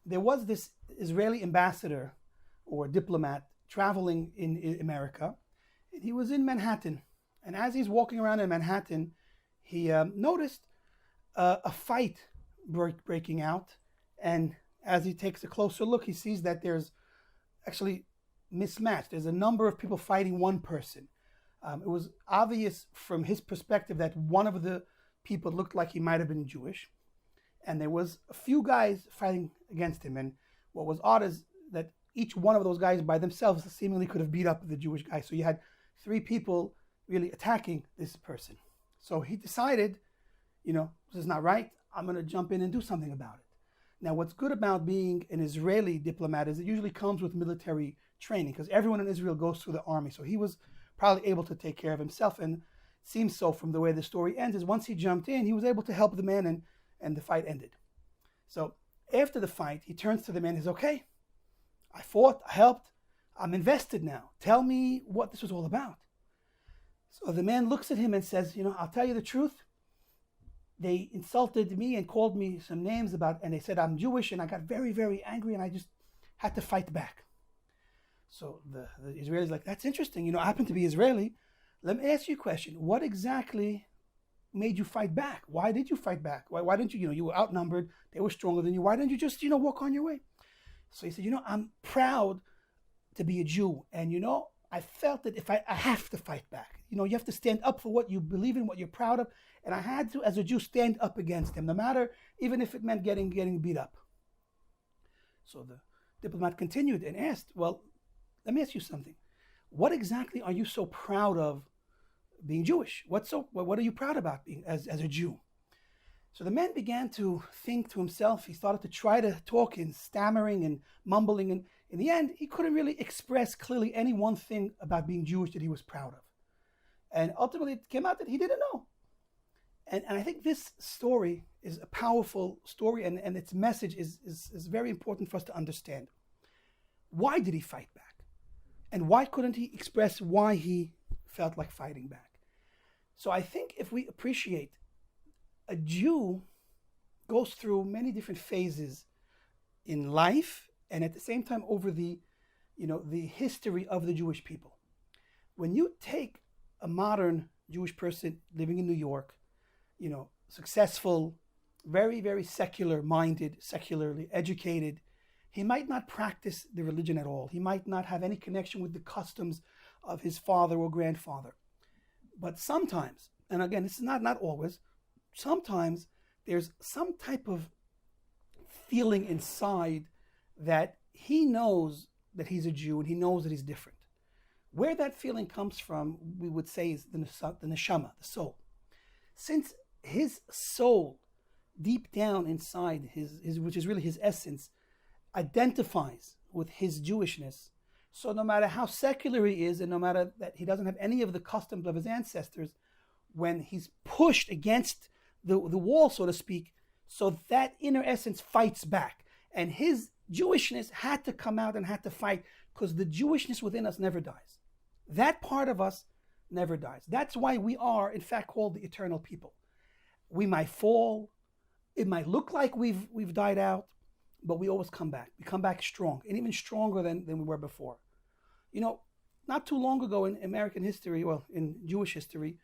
there was this Israeli ambassador or diplomat traveling in America, and he was in Manhattan. And as he's walking around in Manhattan, he noticed a fight breaking out. And as he takes a closer look, he sees that there's actually mismatched. There's a number of people fighting one person. It was obvious from his perspective that one of the people looked like he might have been Jewish. And there was a few guys fighting against him. And what was odd is that each one of those guys by themselves seemingly could have beat up the Jewish guy. So you had three people really attacking this person. So he decided, this is not right. I'm going to jump in and do something about it. Now, what's good about being an Israeli diplomat is it usually comes with military training, because everyone in Israel goes through the army. So he was probably able to take care of himself. And it seems so from the way the story ends, is once he jumped in, he was able to help the man, and the fight ended. So after the fight, he turns to the man and says, okay, I fought, I helped, I'm invested now. Tell me what this was all about. So the man looks at him and says, I'll tell you the truth. They insulted me and called me some names and they said I'm Jewish, and I got very, very angry, and I just had to fight back. So the Israeli's like, that's interesting. I happen to be Israeli. Let me ask you a question. What exactly made you fight back? Why did you fight back? Why didn't you, you were outnumbered, they were stronger than you. Why didn't you just, walk on your way? So he said, I'm proud to be a Jew. And, I felt that if I have to fight back, you have to stand up for what you believe in, what you're proud of. And I had to, as a Jew, stand up against him, no matter, even if it meant getting beat up. So the diplomat continued and asked, well, let me ask you something. What exactly are you so proud of being Jewish? What are you proud about being as a Jew? So the man began to think to himself. He started to try to talk in stammering and mumbling. And in the end, he couldn't really express clearly any one thing about being Jewish that he was proud of. And ultimately, it came out that he didn't know. And I think this story is a powerful story, and its message is very important for us to understand. Why did he fight back? And why couldn't he express why he felt like fighting back? So I think if we appreciate, a Jew goes through many different phases in life, and at the same time over the history of the Jewish people. When you take a modern Jewish person living in New York, successful, very, very secular-minded, secularly educated, he might not practice the religion at all. He might not have any connection with the customs of his father or grandfather. But sometimes, and again, this is not always, sometimes there's some type of feeling inside that he knows that he's a Jew and he knows that he's different. Where that feeling comes from, we would say, is the neshama, the soul. Since his soul, deep down inside his which is really his essence, identifies with his Jewishness, so no matter how secular he is, and no matter that he doesn't have any of the customs of his ancestors, when he's pushed against the wall, so to speak, so that inner essence fights back. And his Jewishness had to come out and had to fight, because the Jewishness within us never dies. That part of us never dies. That's why we are, in fact, called the eternal people. We might fall. It might look like we've died out, but we always come back. We come back strong, and even stronger than we were before. Not too long ago in American history, well, in Jewish history,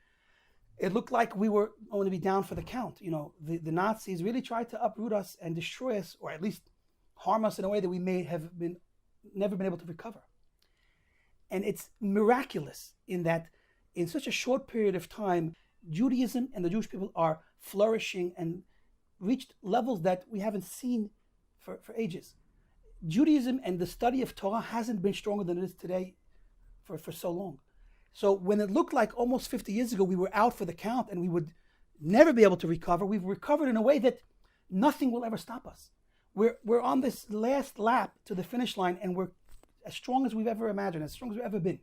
it looked like we were going to be down for the count. The Nazis really tried to uproot us and destroy us, or at least harm us in a way that we may have never been able to recover. And it's miraculous in that in such a short period of time, Judaism and the Jewish people are flourishing and reached levels that we haven't seen for ages. Judaism and the study of Torah hasn't been stronger than it is today for so long. So when it looked like almost 50 years ago we were out for the count and we would never be able to recover, we've recovered in a way that nothing will ever stop us. We're on this last lap to the finish line, and we're as strong as we've ever imagined, as strong as we've ever been.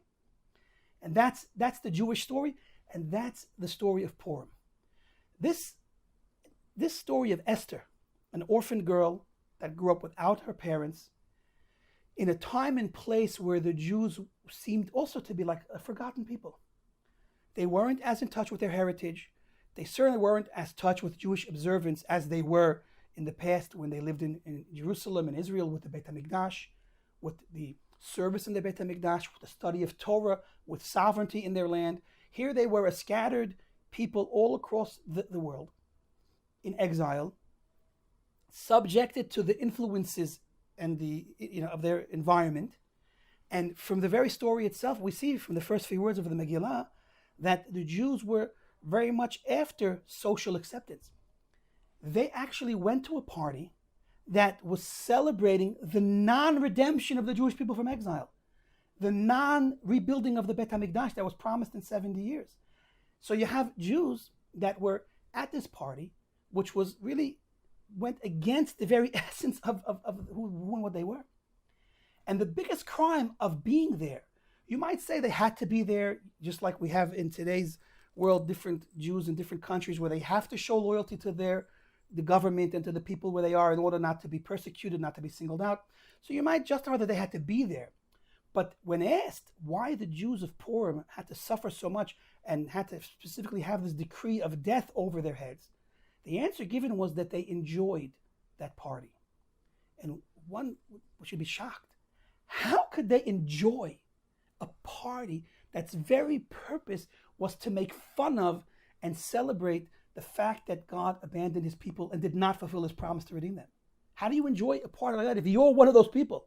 And that's the Jewish story, and that's the story of Purim. This story of Esther, an orphan girl that grew up without her parents, in a time and place where the Jews seemed also to be like a forgotten people. They weren't as in touch with their heritage. They certainly weren't as in touch with Jewish observance as they were in the past when they lived in Jerusalem and Israel with the Beit HaMikdash, with the service in the Beit HaMikdash, with the study of Torah, with sovereignty in their land. Here they were a scattered people all across the world in exile, subjected to the influences and of their environment. And from the very story itself, we see from the first few words of the Megillah that the Jews were very much after social acceptance. They actually went to a party that was celebrating the non-redemption of the Jewish people from exile, the non-rebuilding of the Beit HaMikdash that was promised in 70 years. So you have Jews that were at this party, which was really went against the very essence of who and what they were. And the biggest crime of being there, you might say they had to be there, just like we have in today's world, different Jews in different countries where they have to show loyalty to the government and to the people where they are in order not to be persecuted, not to be singled out. So you might justify that they had to be there. But when asked why the Jews of Purim had to suffer so much and had to specifically have this decree of death over their heads, the answer given was that they enjoyed that party. And one should be shocked. How could they enjoy a party that's very purpose was to make fun of and celebrate the fact that God abandoned his people and did not fulfill his promise to redeem them? How do you enjoy a party like that if you're one of those people?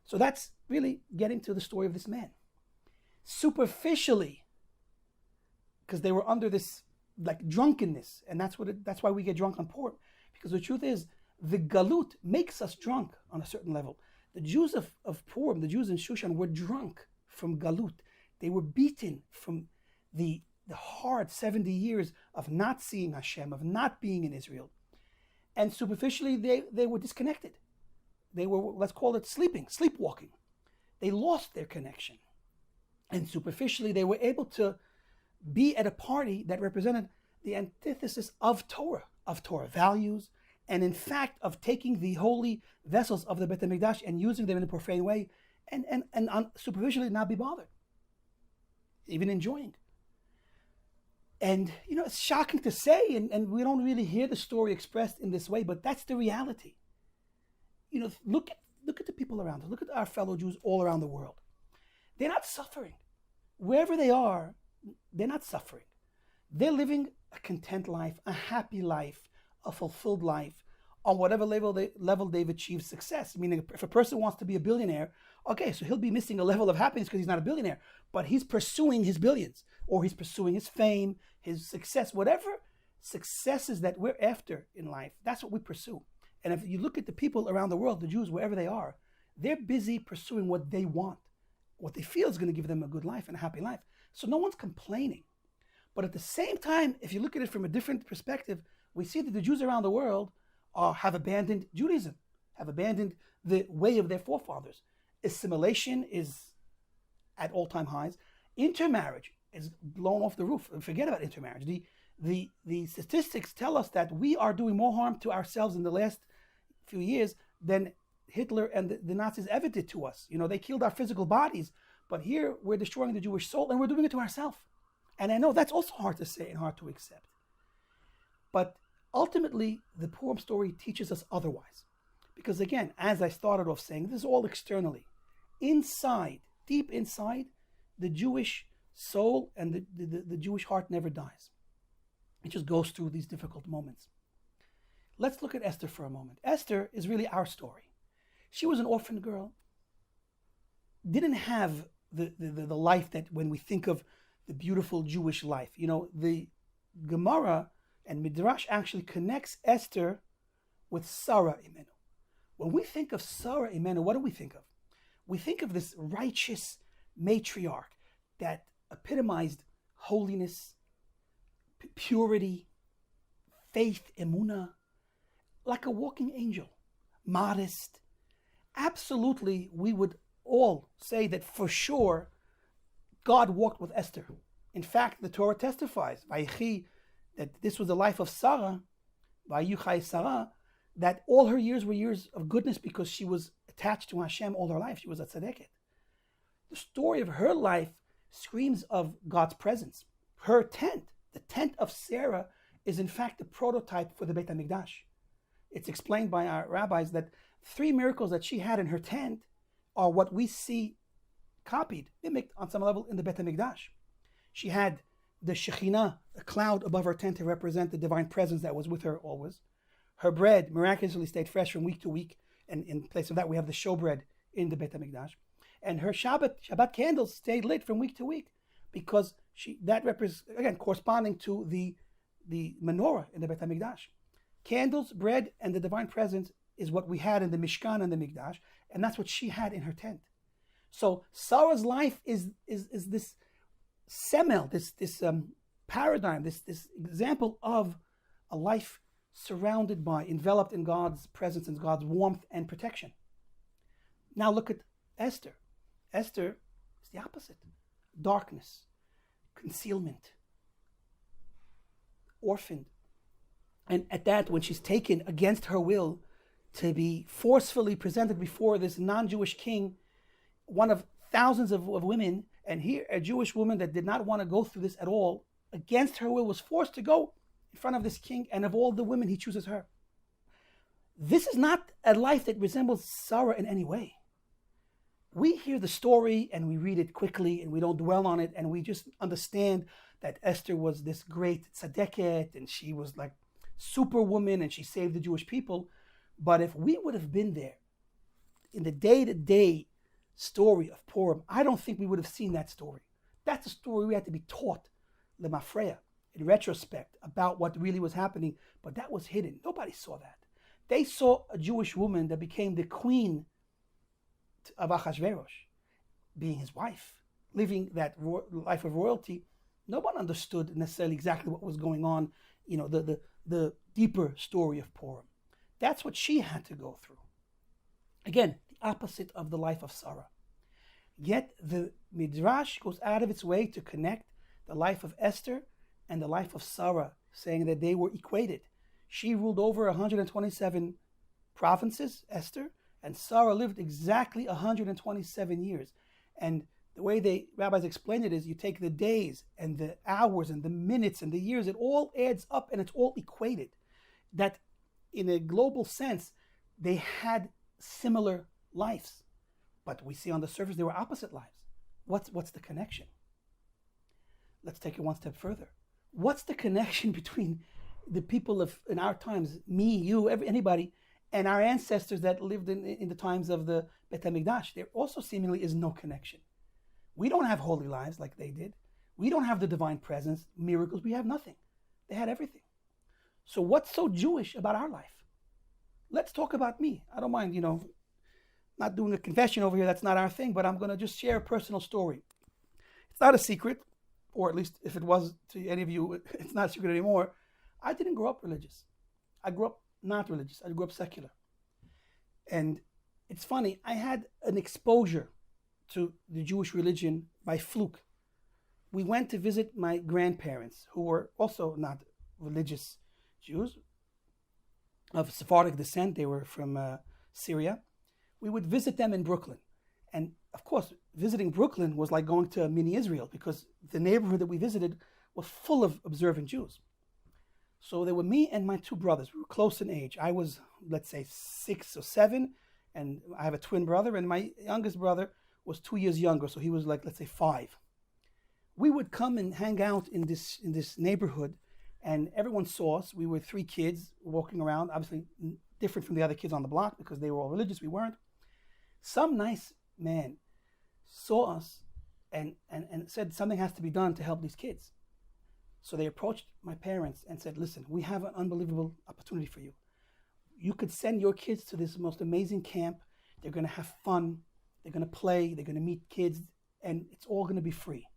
So that's really getting to the story of this man. Superficially, because they were under this like drunkenness, and that's why we get drunk on Purim. Because the truth is, the galut makes us drunk on a certain level. The Jews of Purim, the Jews in Shushan, were drunk from galut. They were beaten from the hard 70 years of not seeing Hashem, of not being in Israel. And superficially, they were disconnected. They were, let's call it sleepwalking. They lost their connection. And superficially, they were able to be at a party that represented the antithesis of Torah values, and in fact of taking the holy vessels of the Beit HaMikdash and using them in a profane way, and superficially not be bothered, even enjoying. And it's shocking to say, and we don't really hear the story expressed in this way, but that's the reality. Look at the people around us. Look at our fellow Jews all around the world. They're not suffering. Wherever they are, they're not suffering. They're living a content life, a happy life, a fulfilled life, on whatever level they've achieved success. Meaning, if a person wants to be a billionaire, okay, so he'll be missing a level of happiness because he's not a billionaire, but he's pursuing his billions, or he's pursuing his fame, his success, whatever successes that we're after in life, that's what we pursue. And if you look at the people around the world, the Jews, wherever they are, they're busy pursuing what they want, what they feel is going to give them a good life and a happy life. So no one's complaining. But at the same time, if you look at it from a different perspective, we see that the Jews around the world have abandoned Judaism, have abandoned the way of their forefathers. Assimilation is at all-time highs. Intermarriage is blown off the roof. Forget about intermarriage. The statistics tell us that we are doing more harm to ourselves in the last few years than Hitler and the Nazis ever did to us. They killed our physical bodies, but here we're destroying the Jewish soul, and we're doing it to ourselves. And I know that's also hard to say and hard to accept. But ultimately, the Purim story teaches us otherwise. Because again, as I started off saying, this is all externally. Inside, deep inside, the Jewish soul and the Jewish heart never dies. It just goes through these difficult moments. Let's look at Esther for a moment. Esther is really our story. She was an orphan girl, didn't have the life that when we think of the beautiful Jewish life. The Gemara and Midrash actually connects Esther with Sarah Imenu. When we think of Sarah Imenu, what do we think of? We think of this righteous matriarch that epitomized holiness, purity, faith, emunah, like a walking angel, modest. Absolutely, we would all say that for sure God walked with Esther. In fact, the Torah testifies, Vayichi, that this was the life of Sarah, Vayuchai Sarah, that all her years were years of goodness because she was attached to Hashem all her life. She was a tzedeket. The story of her life screams of God's presence. Her tent, the tent of Sarah, is in fact the prototype for the Beit HaMikdash. it's explained by our rabbis that 3 miracles that she had in her tent are what we see copied, mimicked on some level in the Beit HaMikdash. She had the Shekhinah, a cloud above her tent to represent the divine presence that was with her always. Her bread miraculously stayed fresh from week to week, and in place of that we have the showbread in the Beit HaMikdash. And her Shabbat candles stayed lit from week to week, because that represents, again, corresponding to the menorah in the Beit HaMikdash. Candles, bread, and the divine presence is what we had in the Mishkan and the Mikdash, and that's what she had in her tent. So Sarah's life is this semel, this paradigm, this example of a life surrounded by, enveloped in God's presence and God's warmth and protection. Now look at Esther. Esther is the opposite. Darkness, concealment, orphaned. And at that, when she's taken against her will to be forcefully presented before this non-Jewish king, one of thousands of women, and here a Jewish woman that did not want to go through this at all, against her will was forced to go in front of this king, and of all the women he chooses her. This is not a life that resembles Sarah in any way. We hear the story and we read it quickly and we don't dwell on it, and we just understand that Esther was this great tzaddiket and she was like superwoman and she saved the Jewish people. But if we would have been there in the day-to-day story of Purim, I don't think we would have seen that story. That's a story we had to be taught, lemafreya, in retrospect, about what really was happening, but that was hidden. Nobody saw that. They saw a Jewish woman that became the queen of Achashverosh, being his wife, living that life of royalty. No one understood necessarily exactly what was going on, the deeper story of Purim. That's what she had to go through. Again, the opposite of the life of Sarah. Yet the Midrash goes out of its way to connect the life of Esther and the life of Sarah, saying that they were equated. She ruled over 127 provinces, Esther, and Sarah lived exactly 127 years. And the way the rabbis explain it is, you take the days and the hours and the minutes and the years, it all adds up and it's all equated. That in a global sense, they had similar lives. But we see on the surface they were opposite lives. What's the connection? Let's take it one step further. What's the connection between the people of in our times, me, you, anybody, and our ancestors that lived in the times of the Beit HaMikdash? There also seemingly is no connection. We don't have holy lives like they did. We don't have the divine presence, miracles. We have nothing. They had everything. So what's so Jewish about our life? Let's talk about me. I don't mind, not doing a confession over here. That's not our thing, but I'm going to just share a personal story. It's not a secret, or at least if it was to any of you, it's not a secret anymore. I didn't grow up religious. I grew up not religious. I grew up secular. And it's funny, I had an exposure to the Jewish religion by fluke. We went to visit my grandparents, who were also not religious Jews, of Sephardic descent. They were from Syria. We would visit them in Brooklyn. And of course, visiting Brooklyn was like going to a mini Israel, because the neighborhood that we visited was full of observant Jews. So there were me and my 2 brothers. We were close in age. I was, let's say, 6 or 7, and I have a twin brother, and my youngest brother was 2 years younger, so he was like, let's say, 5. We would come and hang out in this neighborhood, and everyone saw us. We were 3 kids walking around, obviously different from the other kids on the block because they were all religious. We weren't. Some nice man saw us and said something has to be done to help these kids. So they approached my parents and said, listen, we have an unbelievable opportunity for you. You could send your kids to this most amazing camp. They're going to have fun. They're going to play. They're going to meet kids. And it's all going to be free.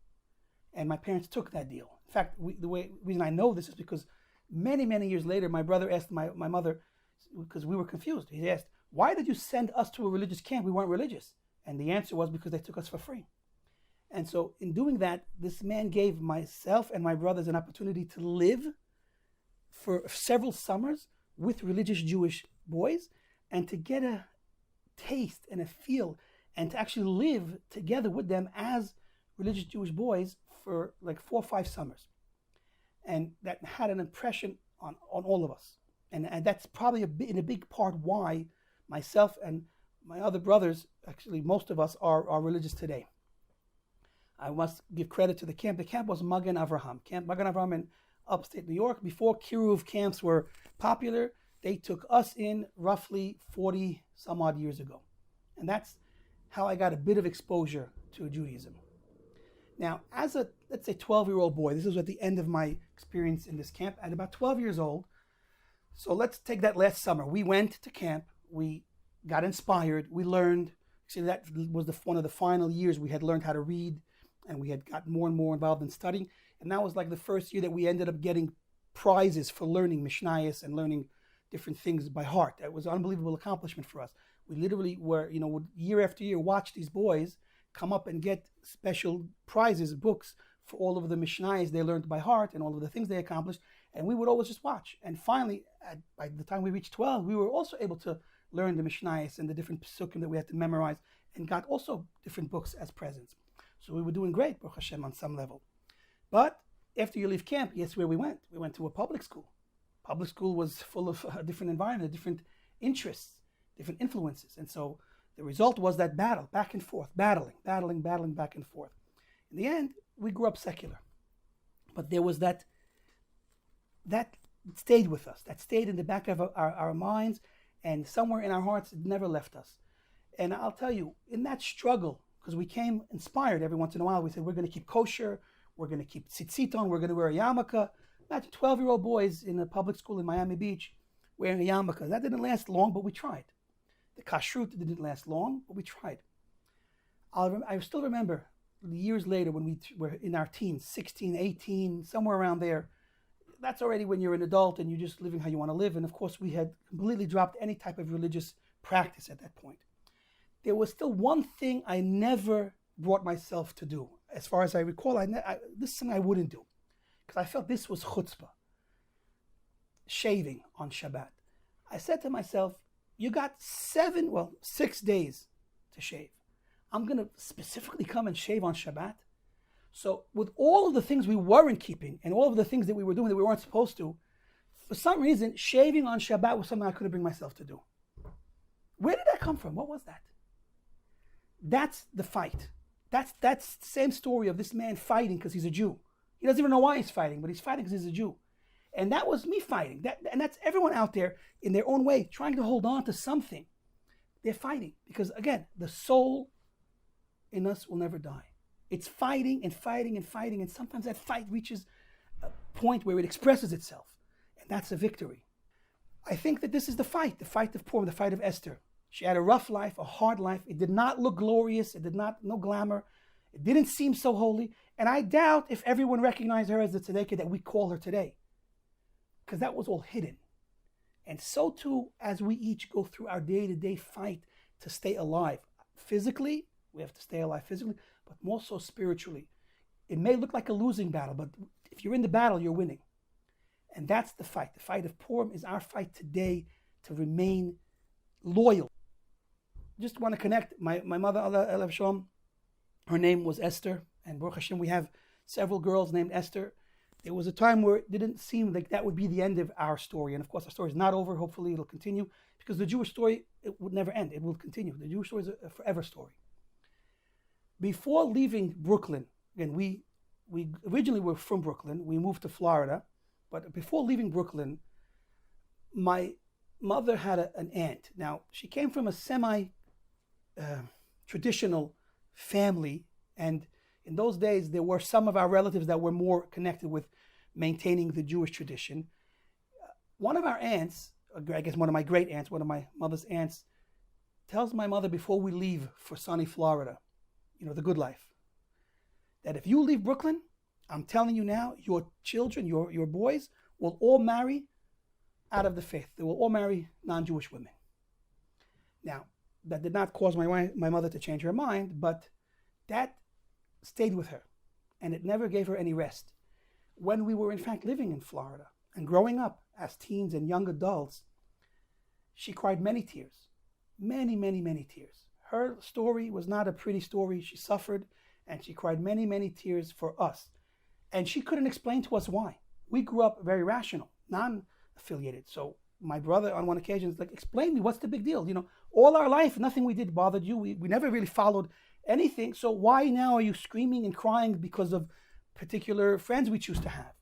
And my parents took that deal. In fact, the reason I know this is because many, many years later, my brother asked my mother, because we were confused. He asked, why did you send us to a religious camp? We weren't religious. And the answer was because they took us for free. And so in doing that, this man gave myself and my brothers an opportunity to live for several summers with religious Jewish boys and to get a taste and a feel and to actually live together with them as religious Jewish boys for like 4 or 5 summers. And that had an impression on all of us. And that's probably in a big part why myself and my other brothers, actually most of us, are religious today. I must give credit to the camp. The camp was Magen Avraham. Camp Magen Avraham in upstate New York. Before Kiruv camps were popular, they took us in roughly 40 some odd years ago. And that's how I got a bit of exposure to Judaism. Now, as a, let's say, 12-year-old boy, this was at the end of my experience in this camp, at about 12 years old. So let's take that last summer. We went to camp. We got inspired. We learned. See, that was one of the final years we had learned how to read, and we had gotten more and more involved in studying. And that was like the first year that we ended up getting prizes for learning Mishnayos and learning different things by heart. That was an unbelievable accomplishment for us. We literally were, would year after year watch these boys come up and get special prizes, books for all of the Mishnayos they learned by heart and all of the things they accomplished. And we would always just watch. And finally, by the time we reached 12, we were also able to learn the Mishnayos and the different psukim that we had to memorize, and got also different books as presents. So we were doing great, Baruch Hashem, on some level. But after you leave camp, guess where we went? We went to a public school. Public school was full of a different environment, different interests, different influences. And so the result was that battle, back and forth, battling, back and forth. In the end, we grew up secular. But there was that stayed with us, that stayed in the back of our minds, and somewhere in our hearts, it never left us. And I'll tell you, in that struggle, because we came inspired every once in a while, we said, we're going to keep kosher, we're going to keep tzitzit on, we're going to wear a yarmulke. Imagine 12-year-old boys in a public school in Miami Beach wearing a yarmulke. That didn't last long, but we tried. The kashrut didn't last long, but we tried. I still remember years later when we were in our teens, 16, 18, somewhere around there. That's already when you're an adult and you're just living how you want to live. And of course, we had completely dropped any type of religious practice at that point. There was still one thing I never brought myself to do. As far as I recall, this is something I wouldn't do, because I felt this was chutzpah. Shaving on Shabbat. I said to myself, you got 6 days to shave. I'm going to specifically come and shave on Shabbat. So with all of the things we weren't keeping and all of the things that we were doing that we weren't supposed to, for some reason, shaving on Shabbat was something I couldn't bring myself to do. Where did that come from? What was that? That's the fight. That's the same story of this man fighting because he's a Jew. He doesn't even know why he's fighting, but he's fighting because he's a Jew. And that was me fighting. And that's everyone out there in their own way trying to hold on to something. They're fighting because, again, the soul in us will never die. It's fighting and fighting and fighting, and sometimes that fight reaches a point where it expresses itself, and that's a victory. I think that this is the fight of Purim, the fight of Esther. She had a rough life, a hard life. It did not look glorious. It did not, no glamour. It didn't seem so holy. And I doubt if everyone recognized her as the tzedekah that we call her today, because that was all hidden. And so too, as we each go through our day-to-day fight to stay alive. Physically, we have to stay alive physically, but more so spiritually. It may look like a losing battle, but if you're in the battle, you're winning. And that's the fight. The fight of Purim is our fight today to remain loyal. Just want to connect. My mother, Alav Shalom, her name was Esther, and Baruch Hashem, we have several girls named Esther. There was a time where it didn't seem like that would be the end of our story. And of course, our story is not over. Hopefully it'll continue, because the Jewish story, it would never end. It will continue. The Jewish story is a forever story. Before leaving Brooklyn, again, we originally were from Brooklyn. We moved to Florida. But before leaving Brooklyn, my mother had an aunt. Now, she came from a semi-traditional family. And in those days, there were some of our relatives that were more connected with maintaining the Jewish tradition. One of our aunts, I guess one of my great aunts, one of my mother's aunts, tells my mother before we leave for sunny Florida, the good life, that if you leave Brooklyn, I'm telling you now, your children, your boys will all marry out of the faith. They will all marry non-Jewish women. Now, that did not cause my mother to change her mind, but that stayed with her, and it never gave her any rest. When we were in fact living in Florida and growing up as teens and young adults, she cried many tears, many, many, many tears. Her story was not a pretty story. She suffered, and she cried many, many tears for us. And she couldn't explain to us why. We grew up very rational, non-affiliated. So my brother on one occasion is like, explain me, what's the big deal? All our life, nothing we did bothered you. We never really followed anything. So why now are you screaming and crying because of particular friends we choose to have?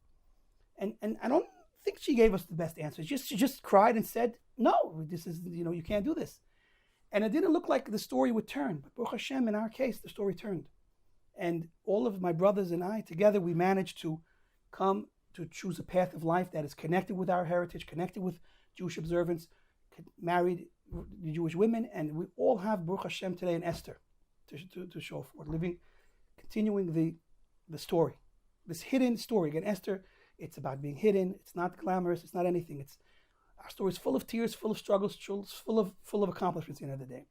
And I don't think she gave us the best answer. She just cried and said, no, this is, you can't do this. And it didn't look like the story would turn. But Baruch Hashem, in our case, the story turned. And all of my brothers and I, together, we managed to come to choose a path of life that is connected with our heritage, connected with Jewish observance, married Jewish women, and we all have Baruch Hashem today in Esther to show for, continuing the story, this hidden story. Again, Esther, it's about being hidden. It's not glamorous. It's not anything. Our story is full of tears, full of struggles, full of accomplishments at the end of the day.